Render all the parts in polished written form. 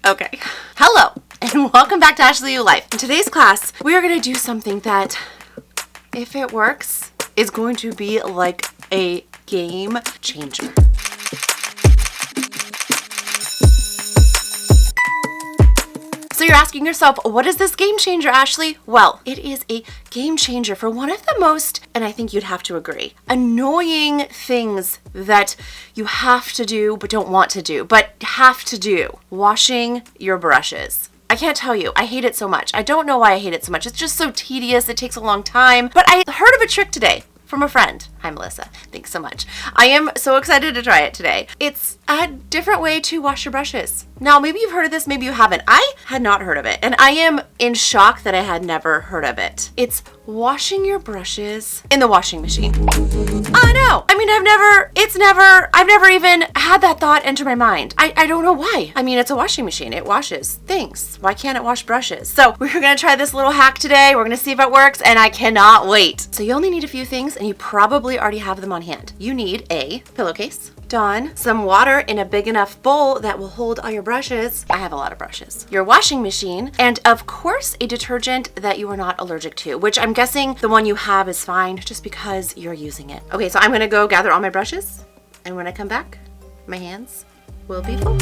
Okay. Hello, and welcome back to Ashley U Life. In today's class, we are going to do something that, if it works, is going to be like a game changer. So you're asking yourself, what is this game changer, Ashley? Well, it is a game changer for one of the most, and I think you'd have to agree, annoying things that you have to do but don't want to do, but have to do. Washing your brushes. I can't tell you, I hate it so much. I don't know why I hate it so much. It's just so tedious, it takes a long time. But I heard of a trick today from a friend. Hi, Melissa. Thanks so much. I am so excited to try it today. It's a different way to wash your brushes. Now, maybe you've heard of this, maybe you haven't. I had not heard of it, and I am in shock that I had never heard of it. It's washing your brushes in the washing machine. I know. I mean, I've never even had that thought enter my mind. I don't know why. I mean, it's a washing machine. It washes things. Why can't it wash brushes? So we're gonna try this little hack today. We're gonna see if it works, and I cannot wait. So you only need a few things, and you probably already have them on hand. You need a pillowcase, Dawn, some water in a big enough bowl that will hold all your brushes. I have a lot of brushes. Your washing machine, and of course a detergent that you are not allergic to, which I'm guessing the one you have is fine just because you're using it. Okay, so I'm gonna go gather all my brushes, and when I come back, my hands will be full.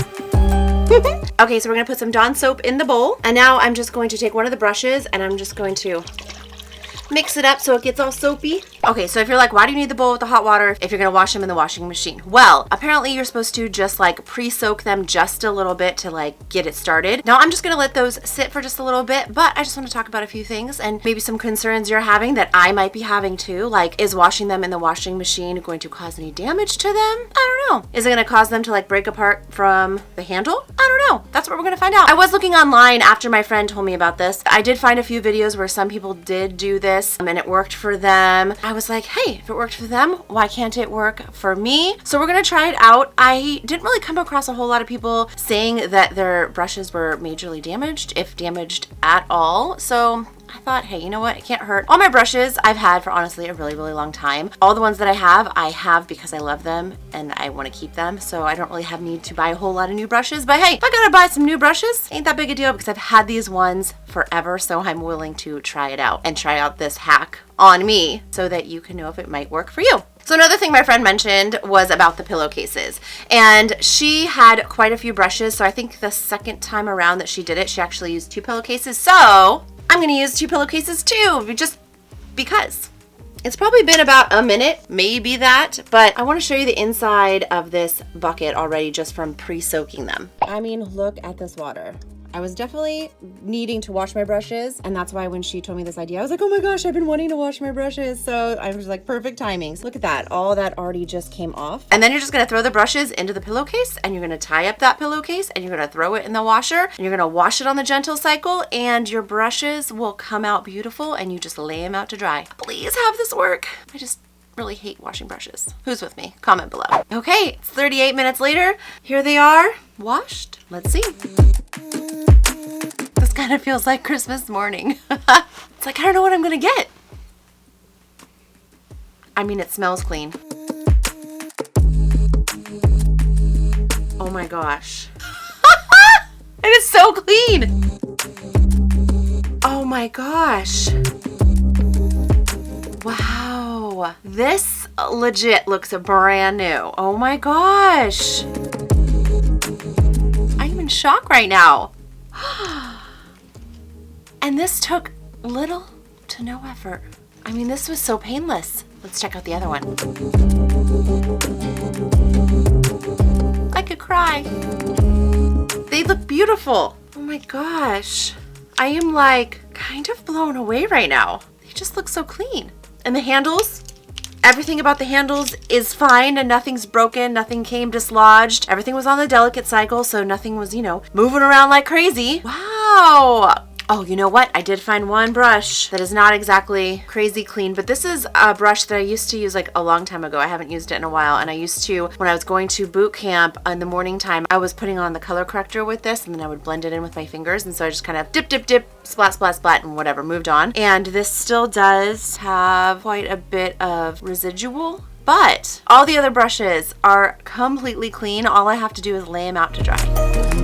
Okay, so we're gonna put some Dawn soap in the bowl, and now I'm just going to take one of the brushes and I'm just going to mix it up so it gets all soapy. Okay, so if you're like, why do you need the bowl with the hot water if you're gonna wash them in the washing machine? Well, apparently you're supposed to just like pre-soak them just a little bit to like get it started. Now I'm just gonna let those sit for just a little bit, but I just want to talk about a few things and maybe some concerns you're having that I might be having too. Like, is washing them in the washing machine going to cause any damage to them? I don't know. Is it gonna cause them to like break apart from the handle? I don't know. That's what we're gonna find out. I was looking online after my friend told me about this. I did find a few videos where some people did do this and it worked for them. I was like, hey, if it worked for them, why can't it work for me? So we're gonna try it out. I didn't really come across a whole lot of people saying that their brushes were majorly damaged, if damaged at all. So I thought, hey, you know what? It can't hurt. All my brushes I've had for honestly a really, really long time. All the ones that I have because I love them and I want to keep them. So I don't really have need to buy a whole lot of new brushes. But hey, if I gotta buy some new brushes, ain't that big a deal because I've had these ones forever. So I'm willing to try it out and try out this hack on me so that you can know if it might work for you. So another thing my friend mentioned was about the pillowcases, and she had quite a few brushes. So I think the second time around that she did it, she actually used 2 pillowcases. So I'm gonna use 2 pillowcases too, just because. It's probably been about a minute, maybe that, but I wanna show you the inside of this bucket already just from pre-soaking them. I mean, look at this water. I was definitely needing to wash my brushes, and that's why when she told me this idea, I was like, oh my gosh, I've been wanting to wash my brushes. So I was like, perfect timing. So look at that, all that already just came off. And then you're just gonna throw the brushes into the pillowcase, and you're gonna tie up that pillowcase, and you're gonna throw it in the washer, and you're gonna wash it on the gentle cycle, and your brushes will come out beautiful, and you just lay them out to dry. Please have this work. I just really hate washing brushes. Who's with me? Comment below. Okay, it's 38 minutes later. Here they are, washed. Let's see. This kind of feels like Christmas morning. It's like, I don't know what I'm gonna get. I mean, it smells clean. Oh my gosh. It is so clean. Oh my gosh. Wow. This legit looks brand new. Oh my gosh. I'm in shock right now. And this took little to no effort. I mean, this was so painless. Let's check out the other one. I could cry. They look beautiful. Oh my gosh. I am like kind of blown away right now. They just look so clean. And the handles, everything about the handles is fine and nothing's broken, nothing came dislodged. Everything was on the delicate cycle, so nothing was, you know, moving around like crazy. Wow. Oh, you know what? I did find one brush that is not exactly crazy clean, but this is a brush that I used to use like a long time ago. I haven't used it in a while, and I used to, when I was going to boot camp in the morning time, I was putting on the color corrector with this, and then I would blend it in with my fingers, and so I just kind of dip, dip, dip, splat, splat, splat, and whatever, moved on. And this still does have quite a bit of residual, but all the other brushes are completely clean. All I have to do is lay them out to dry.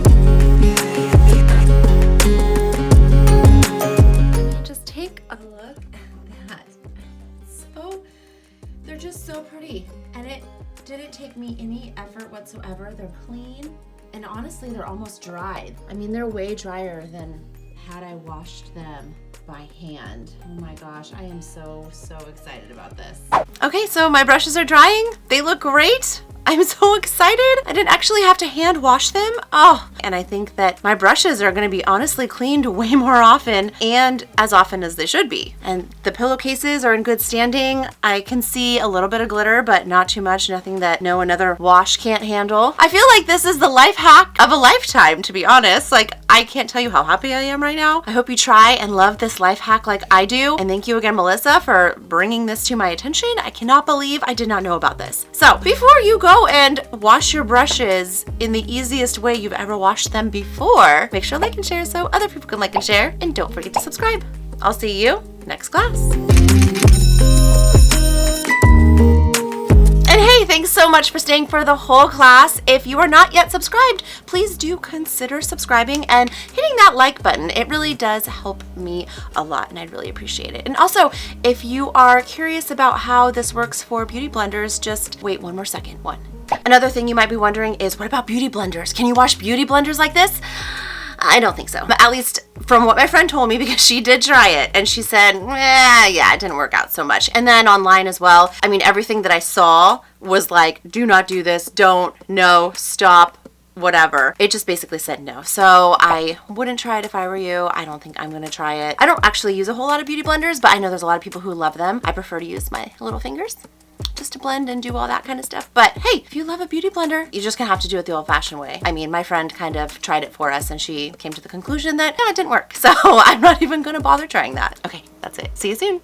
whatsoever. They're clean, and honestly, they're almost dried. I mean, they're way drier than had I washed them by hand. Oh my gosh, I am so excited about this. Okay, so my brushes are drying. They look great. I'm so excited. I didn't actually have to hand wash them. Oh, and I think that my brushes are gonna be honestly cleaned way more often and as often as they should be. And the pillowcases are in good standing. I can see a little bit of glitter, but not too much, nothing that no another wash can't handle. I feel like this is the life hack of a lifetime, to be honest. Like, I can't tell you how happy I am right now. I hope you try and love this life hack like I do. And thank you again, Melissa, for bringing this to my attention. I cannot believe I did not know about this. So before you go and wash your brushes in the easiest way you've ever washed them before, make sure to like and share so other people can like and share, and don't forget to subscribe. I'll see you next class. And hey, thanks so much for staying for the whole class. If you are not yet subscribed, please do consider subscribing and hitting that like button. It really does help me a lot, and I'd really appreciate it. And also, if you are curious about how this works for beauty blenders, just wait one more second. Another thing you might be wondering is, what about beauty blenders? Can you wash beauty blenders like this? I don't think so. But at least from what my friend told me, because she did try it and she said, yeah, it didn't work out so much. And then online as well, I mean, everything that I saw was like, do not do this, don't, no, stop, whatever. It just basically said no. So I wouldn't try it if I were you. I don't think I'm gonna try it. I don't actually use a whole lot of beauty blenders, but I know there's a lot of people who love them. I prefer to use my little fingers just to blend and do all that kind of stuff. But hey, if you love a beauty blender, you're just gonna have to do it the old-fashioned way. I mean, my friend kind of tried it for us and she came to the conclusion that it didn't work. So I'm not even gonna bother trying that. Okay, that's it. See you soon.